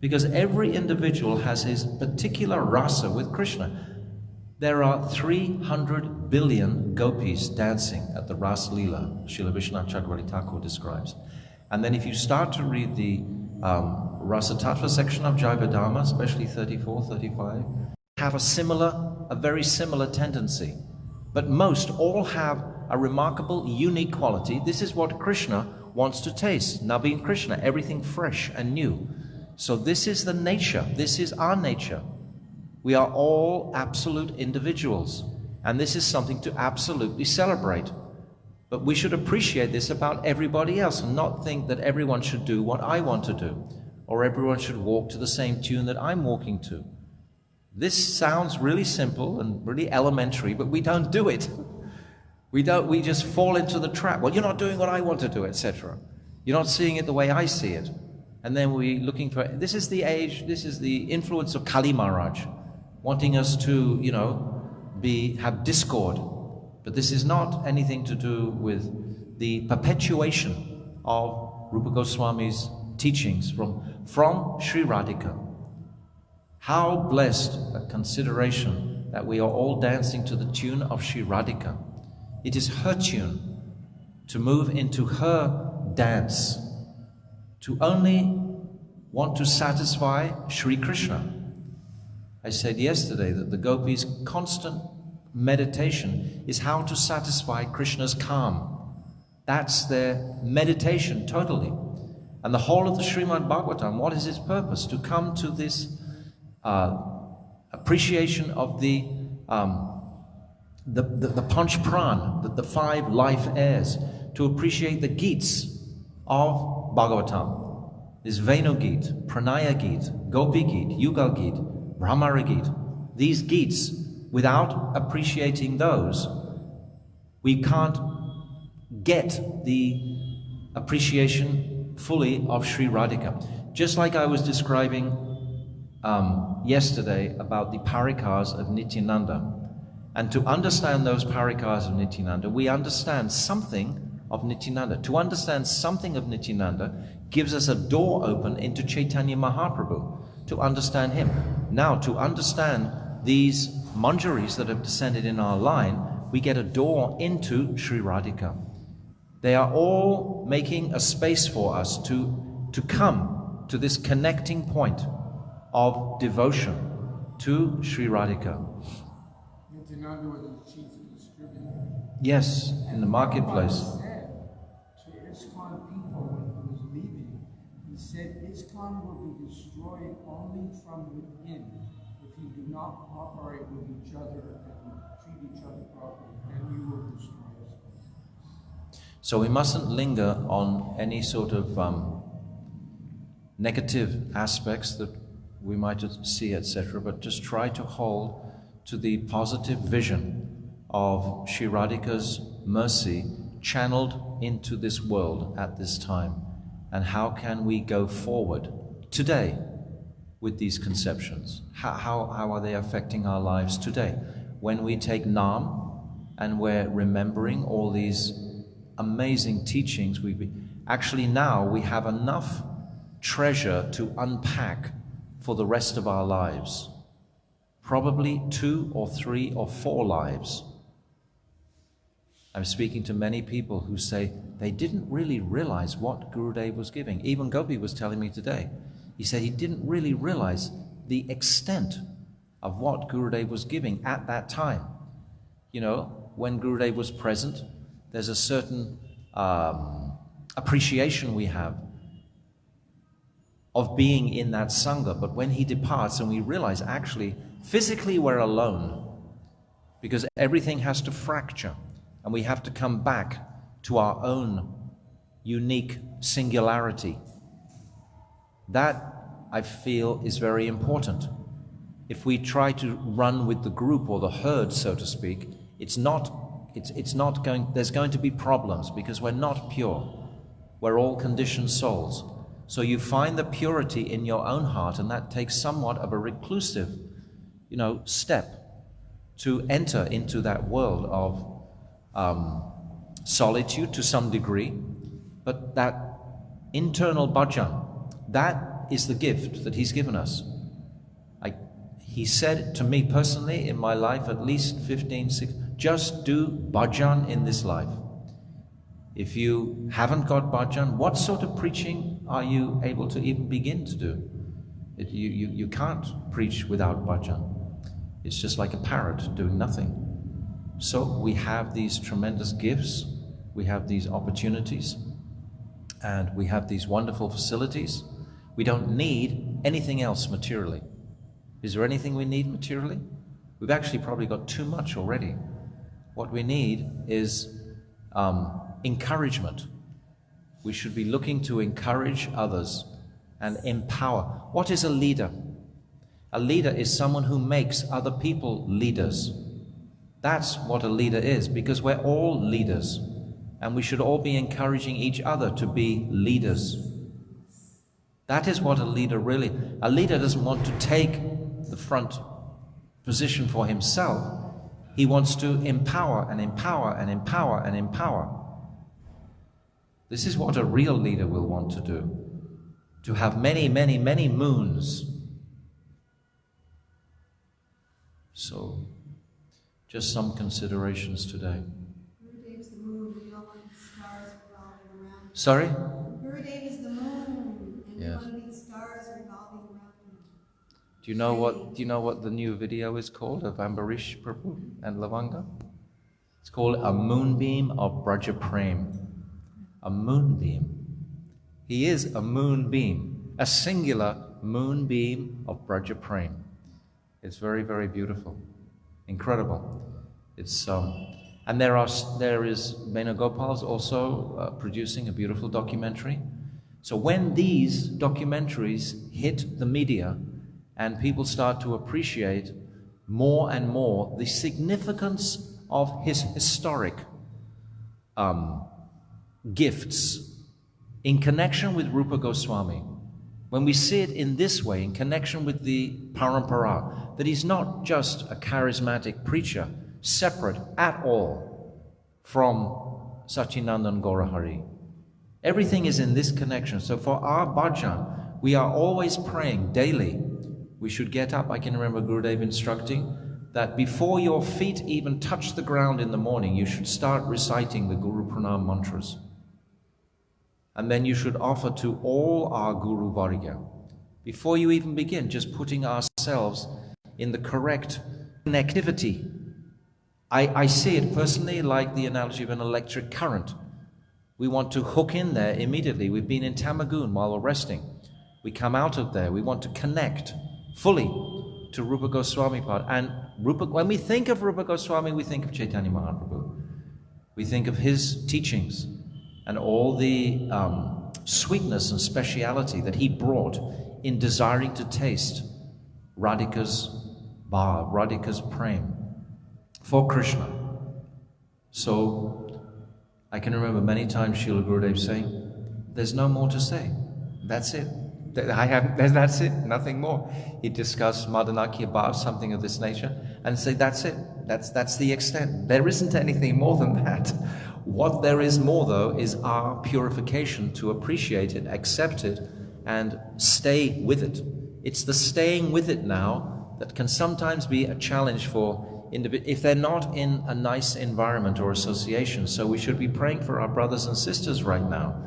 because every individual has his particular rasa with Krishna. There are 300 billion gopis dancing at the Ras Leela, Srila Vishwanath Chakravarti Thakur describes. And then if you start to read the Rasa Tattva section of Jaiva Dharma, especially 34, 35, have a very similar tendency. But most all have a remarkable, unique quality. This is what Krishna wants to taste. Naveen Krishna, everything fresh and new. So this is the nature. This is our nature. We are all absolute individuals. And this is something to absolutely celebrate. But we should appreciate this about everybody else and not think that everyone should do what I want to do, or everyone should walk to the same tune that I'm walking to. This sounds really simple and really elementary, but we don't do it. We just fall into the trap. Well, you're not doing what I want to do, etc. You're not seeing it the way I see it. And then we're looking for, this is the age, this is the influence of Kali Maharaj, wanting us to, have discord. But this is not anything to do with the perpetuation of Rupa Goswami's teachings from Sri Radhika. How blessed a consideration that we are all dancing to the tune of Sri Radhika. It is her tune, to move into her dance, to only want to satisfy Sri Krishna. I said yesterday that the gopis' constant meditation is how to satisfy Krishna's calm. That's their meditation totally. And the whole of the Srimad Bhagavatam, what is its purpose? To come to this appreciation of the Panch Pran, the 5 life airs, to appreciate the Geets of Bhagavatam. This Venu Geet, Pranaya Geet, Gopi Geet, Yugal Geet, Brahmara Geet. These Geets, without appreciating those, we can't get the appreciation fully of Sri Radhika. Just like I was describing yesterday about the parikas of Nityananda. And to understand those parikas of Nityananda, we understand something of Nityananda. To understand something of Nityananda gives us a door open into Chaitanya Mahaprabhu, to understand him. Now, to understand these manjaris that have descended in our line, we get a door into Sri Radhika. They are all making a space for us to come to this connecting point of devotion to Sri Radhika. Nityananda was the chief distributor. Yes, in the marketplace. Said to ISKCON people when he was leaving, he said, ISKCON will be destroyed only from within if you do not cooperate with each other and treat each other properly, then you will destroy ISKCON. So we mustn't linger on any sort of negative aspects that we might see, etc., but just try to hold to the positive vision of Sri Radhika's mercy channeled into this world at this time. And how can we go forward today with these conceptions? How are they affecting our lives today? When we take Nam and we're remembering all these amazing teachings. Actually now we have enough treasure to unpack for the rest of our lives. Probably 2 or 3 or 4 lives. I'm speaking to many people who say they didn't really realize what Gurudev was giving. Even Gopi was telling me today. He said he didn't really realize the extent of what Gurudev was giving at that time. You know, when Gurudev was present, there's a certain appreciation we have of being in that Sangha. But when he departs and we realize actually physically we're alone because everything has to fracture and we have to come back to our own unique singularity. That, I feel, is very important. If we try to run with the group or the herd, so to speak, it's not going, there's going to be problems because we're not pure. We're all conditioned souls. So you find the purity in your own heart, and that takes somewhat of a reclusive, step to enter into that world of solitude to some degree. But that internal bhajan, that is the gift that he's given us. He said to me personally in my life at least 15, 16, just do bhajan in this life. If you haven't got bhajan, what sort of preaching are you able to even begin to do? You can't preach without bhajan. It's just like a parrot doing nothing. So we have these tremendous gifts, we have these opportunities, and we have these wonderful facilities. We don't need anything else materially. Is there anything we need materially? We've actually probably got too much already. What we need is encouragement. We should be looking to encourage others and empower. What is a leader? A leader is someone who makes other people leaders. That's what a leader is, because we're all leaders, and we should all be encouraging each other to be leaders. That is what a leader really... A leader doesn't want to take the front position for himself. He wants to empower and empower and empower and empower. This is what a real leader will want to do. To have many, many, many moons. So, just some considerations today. Gurudev is the moon, we all want the stars revolving around him. Sorry? Gurudev is the moon, and Yes. we want to be the stars revolving around him. Do you know what the new video is called of Ambarish Prabhu and Lavanga? It's called A Moonbeam of Braja Prem. A moonbeam. He is a moonbeam, a singular moonbeam of Braja Prem. It's very, very beautiful, incredible. It's and there is Venugopal's also producing a beautiful documentary. So when these documentaries hit the media and people start to appreciate more and more the significance of his historic gifts in connection with Rupa Goswami, when we see it in this way, in connection with the parampara, that he's not just a charismatic preacher, separate at all from Sachinandan Gaurahari. Everything is in this connection. So for our bhajan, we are always praying daily. We should get up. I can remember Gurudev instructing that before your feet even touch the ground in the morning, you should start reciting the Guru Pranam mantras. And then you should offer to all our Guru Varga. Before you even begin, just putting ourselves in the correct connectivity. I see it personally like the analogy of an electric current. We want to hook in there immediately. We've been in Tamagun while we're resting. We come out of there. We want to connect fully to Rupa Goswami part. And when we think of Rupa Goswami, we think of Chaitanya Mahaprabhu. We think of his teachings and all the sweetness and speciality that he brought in desiring to taste Radhika's bhav, Radhika's prem for Krishna. So I can remember many times Srila Gurudev saying, there's no more to say. That's it. That's it, nothing more. He discussed Madanakya bhav, something of this nature, and say, that's it. That's the extent. There isn't anything more than that. What there is more, though, is our purification to appreciate it, accept it, and stay with it. It's the staying with it now that can sometimes be a challenge for individuals if they're not in a nice environment or association. So we should be praying for our brothers and sisters right now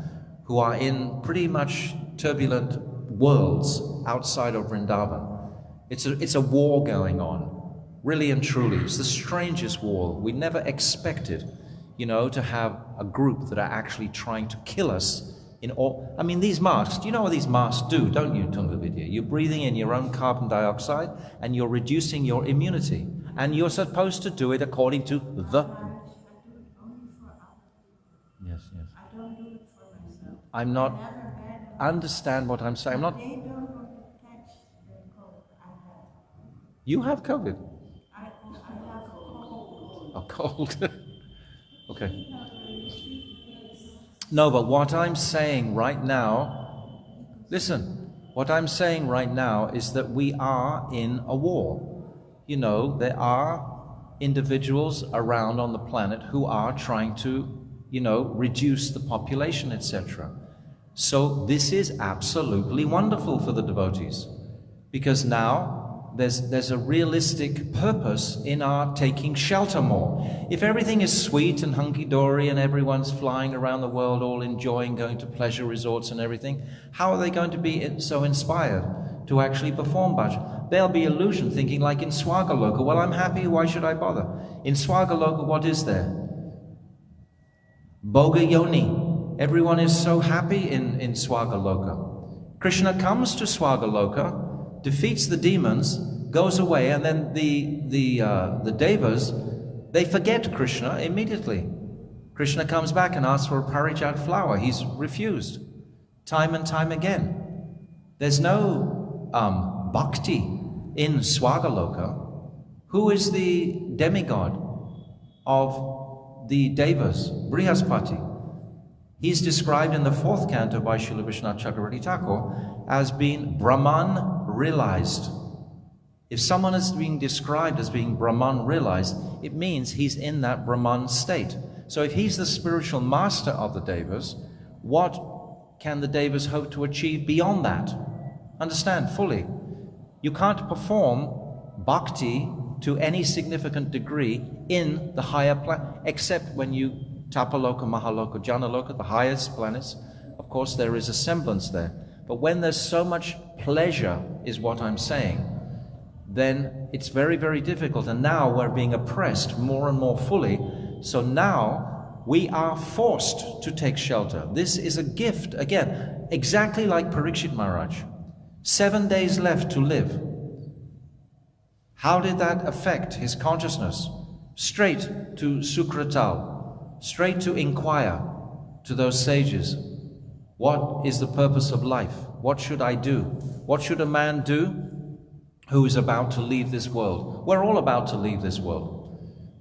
who are in pretty much turbulent worlds outside of Vrindavan. It's a war going on, really and truly. It's the strangest war. We never expected, to have a group that are actually trying to kill us in all. I mean, these masks, do you know what these masks do, don't you, Tungavidya? You're breathing in your own carbon dioxide and you're reducing your immunity. And you're supposed to do it according to the... Yes. I don't do it for myself. I'm not... Understand what I'm saying. I'm not... They don't want to catch the cold. I have. You have COVID? I have cold. A cold. Okay. No, but what I'm saying right now, listen, what I'm saying right now is that we are in a war. There are individuals around on the planet who are trying to, reduce the population, etc. So this is absolutely wonderful for the devotees, because now there's a realistic purpose in our taking shelter more. If everything is sweet and hunky-dory and everyone's flying around the world all enjoying going to pleasure resorts and everything, how are they going to be so inspired to actually perform bhajan? They'll be illusioned, thinking like in Swagaloka, well, I'm happy, why should I bother? In Swagaloka, what is there? Bhoga Yoni. Everyone is so happy in Swagaloka. Krishna comes to Swagaloka, defeats the demons, goes away, and then the devas, they forget Krishna immediately. Krishna comes back and asks for a parijat flower. He's refused time and time again. There's no bhakti in Swagaloka. Who is the demigod of the devas? Brihaspati. He's described in the 4th canto by Srila Vishwanath Chakravarti Thakur as being Brahman realized. If someone is being described as being Brahman realized, it means he's in that Brahman state. So if he's the spiritual master of the devas, what can the devas hope to achieve beyond that? Understand fully. You can't perform bhakti to any significant degree in the higher planet, except when you Tapaloka, Mahaloka, Janaloka, the highest planets. Of course, there is a semblance there. But when there's so much pleasure, is what I'm saying, then it's very, very difficult. And now we're being oppressed more and more fully. So now we are forced to take shelter. This is a gift, again, exactly like Parikshit Maharaj. 7 days left to live. How did that affect his consciousness? Straight to Sukratal, straight to inquire to those sages. What is the purpose of life? What should I do? What should a man do who is about to leave this world? We're all about to leave this world.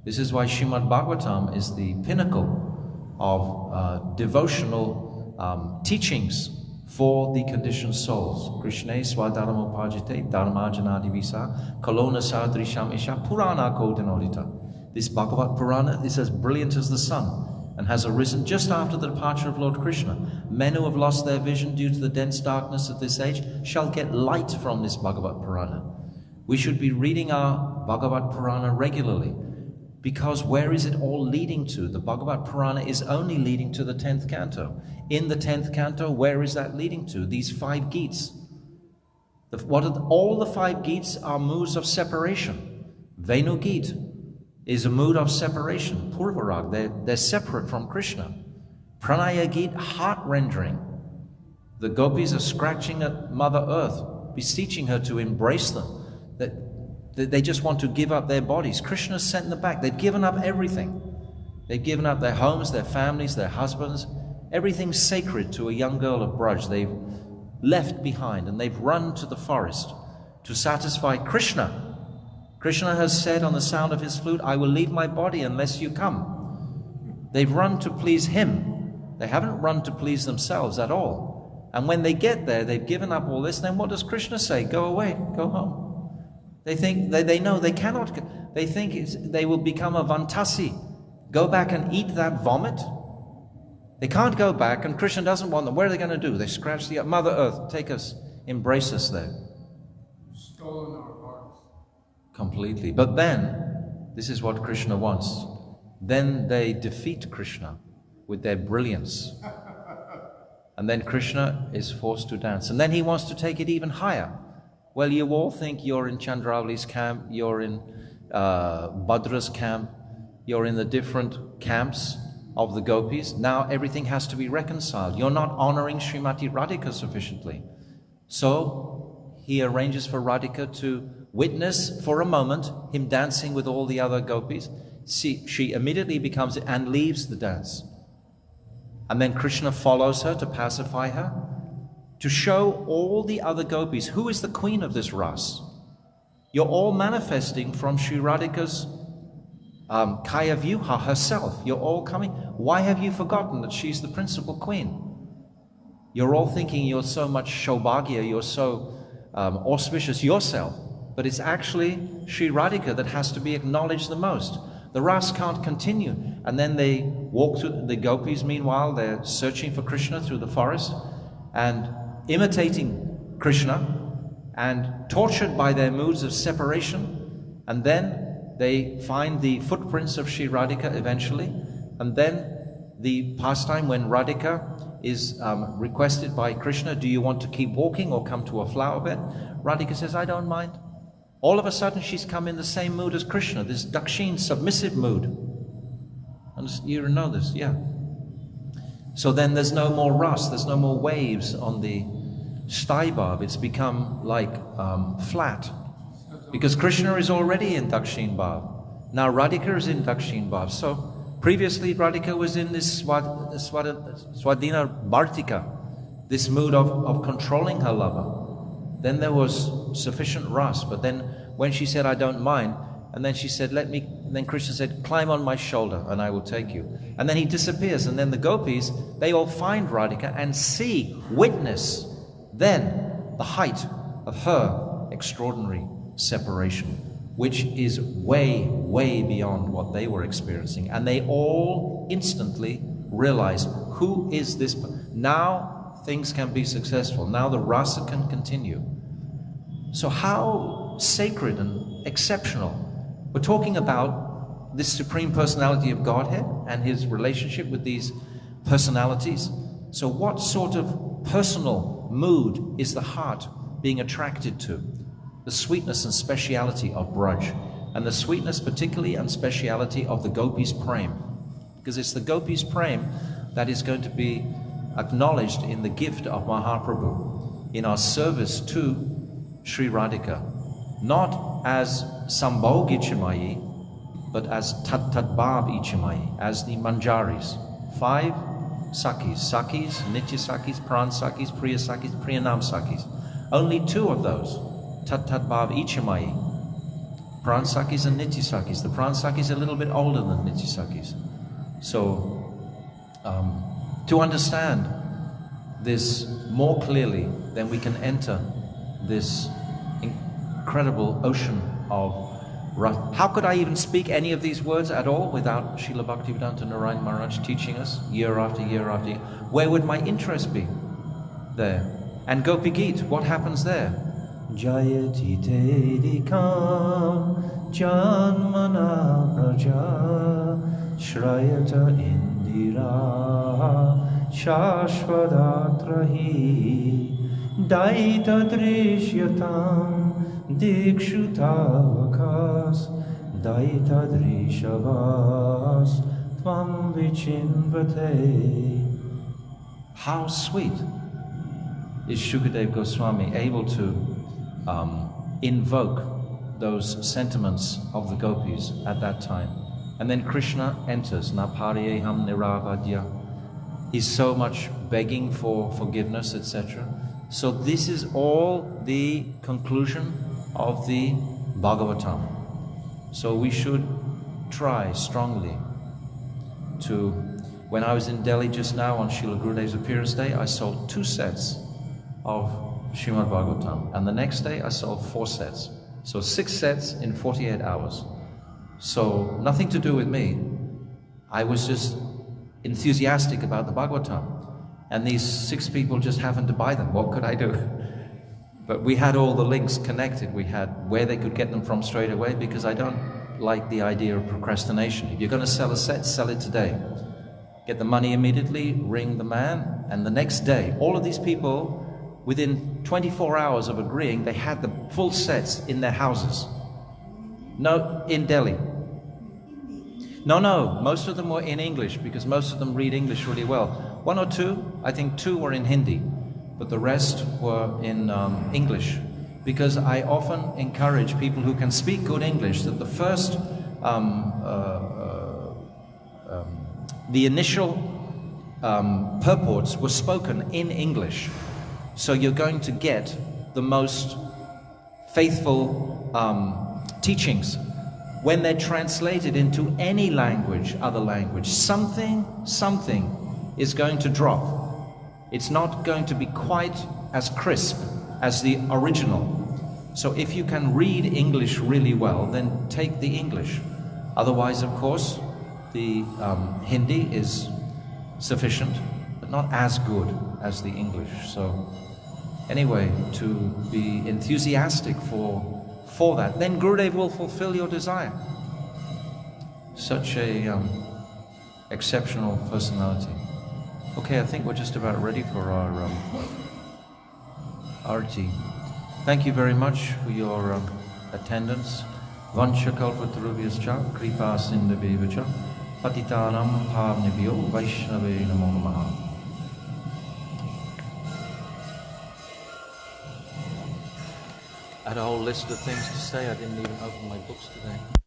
This is why Srimad Bhagavatam is the pinnacle of devotional teachings for the conditioned souls. Krishna swadharma upajite dharma janadivisa kalona sadrisham isha purana kodinodita. This Bhagavad Purana is as brilliant as the sun and has arisen just after the departure of Lord Krishna. Men who have lost their vision due to the dense darkness of this age shall get light from this Bhagavad Purana. We should be reading our Bhagavad Purana regularly, because where is it all leading to? The Bhagavad Purana is only leading to the 10th canto. In the 10th canto, where is that leading to? These 5 Gits. All the 5 Gits are moods of separation. Venu Git is a mood of separation. Purvarag, they're separate from Krishna. Pranaya Git, heart-rendering. The gopis are scratching at Mother Earth, beseeching her to embrace them. That they just want to give up their bodies. Krishna sent them back. They've given up everything. They've given up their homes, their families, their husbands. Everything sacred to a young girl of Braj they've left behind, and they've run to the forest to satisfy Krishna. Krishna has said on the sound of his flute, I will leave my body unless you come. They've run to please him. They haven't run to please themselves at all. And when they get there, they've given up all this. Then what does Krishna say? Go away, go home. They think, they know they cannot, they think they will become a Vantasi. go back and eat that vomit? They can't go back, and Krishna doesn't want them. What are they going to do? They scratch the Mother Earth, take us, embrace us there. Stolen our hearts. Completely. But then, this is what Krishna wants. Then they defeat Krishna with their brilliance. And then Krishna is forced to dance. And then he wants to take it even higher. Well, you all think you're in Chandravali's camp, you're in Bhadra's camp, you're in the different camps of the gopis. Now everything has to be reconciled. You're not honoring Srimati Radhika sufficiently. So he arranges for Radhika to witness for a moment him dancing with all the other gopis. She immediately becomes and leaves the dance. And then Krishna follows her to pacify her, to show all the other gopis who is the queen of this ras. You're all manifesting from Sri Radhika's Kaya Vyuha herself. You're all coming. Why have you forgotten that she's the principal queen? You're all thinking you're so much Shobhagya, you're so auspicious yourself. But it's actually Sri Radhika that has to be acknowledged the most. The ras can't continue. And then they walk through, the gopis meanwhile, they're searching for Krishna through the forest and imitating Krishna and tortured by their moods of separation. And then they find the footprints of Sri Radhika eventually. And then the pastime when Radhika is requested by Krishna, do you want to keep walking or come to a flower bed? Radhika says, I don't mind. All of a sudden she's come in the same mood as Krishna, this Dakshin, submissive mood. And you know this, yeah. So then there's no more rust, there's no more waves on the Staibab. It's become like flat. Because Krishna is already in Dakshin Bhav. Now Radhika is in Dakshin Bhav. So previously Radhika was in this Swadhina Bhartika, this mood of controlling her lover. Then there was sufficient rust, but then when she said, I don't mind, and then she said, and then Krishna said, climb on my shoulder and I will take you. And then he disappears, and then the gopis, they all find Radhika and see, witness, then the height of her extraordinary separation, which is way, way beyond what they were experiencing. And they all instantly realize, who is this? Now things can be successful. Now the rasa can continue. So how sacred and exceptional. We're talking about this Supreme Personality of Godhead and his relationship with these personalities. So what sort of personal mood is the heart being attracted to? The sweetness and speciality of Braj, and the sweetness particularly and speciality of the Gopis Prem, because it's the Gopis Prem that is going to be acknowledged in the gift of Mahaprabhu, in our service to Sri Radhika, not as Sambhog Ichamayi, but as Tat-Tat-Bhav Ichamayi, as the Manjaris. 5 Sakis, Nitya Sakis, Pran Sakis, Priya Sakis, Priyanam Sakis. Only 2 of those, Tat-Tat-Bhav Ichamayi, Pran Sakis and Nitya Sakis. The Pran Sakis are a little bit older than Nitya Sakis. So, to understand this more clearly, then we can enter this incredible ocean of rasa. How could I even speak any of these words at all without Srila Bhaktivedanta Narayan Maharaj teaching us year after year after year? Where would my interest be? There. And Gopi Geet, what happens there? Jayati Tedikam Janmana Praja Shrayata Indira Shashvadatrahi Daita Drishyatam Dikshutavakas Daita Drishavas Tvam Vichinvate. How sweet is Shukadev Goswami able to invoke those sentiments of the gopis at that time. And then Krishna enters, Naparyeham Niravadya. He's so much begging for forgiveness, etc. So this is all the conclusion of the Bhagavatam. So we should try strongly to... When I was in Delhi just now on Srila Gurudev's appearance day, I sold 2 sets of Srimad Bhagavatam. And the next day I sold 4 sets. So 6 sets in 48 hours. So nothing to do with me. I was just enthusiastic about the Bhagavatam. And these 6 people just happened to buy them. What could I do? But we had all the links connected. We had where they could get them from straight away, because I don't like the idea of procrastination. If you're going to sell a set, sell it today. Get the money immediately, ring the man, and the next day, all of these people, within 24 hours of agreeing, they had the full sets in their houses. No, in Delhi. No, most of them were in English, because most of them read English really well. 1 or 2, I think 2 were in Hindi, but the rest were in English. Because I often encourage people who can speak good English that the first, the initial purports were spoken in English. So you're going to get the most faithful teachings. When they're translated into any language, other language, something is going to drop. It's not going to be quite as crisp as the original. So if you can read English really well, then take the English. Otherwise, of course, the Hindi is sufficient, but not as good as the English. So anyway, to be enthusiastic for that, then Gurudev will fulfill your desire. Such a exceptional personality. Okay, I think we're just about ready for our arti. Thank you very much for your attendance. Vancha kalpatarubhyascha kripa sindhavyevacha patitanam bhavnebhyo vaishnave namo namaha. I had a whole list of things to say. I didn't even open my books today.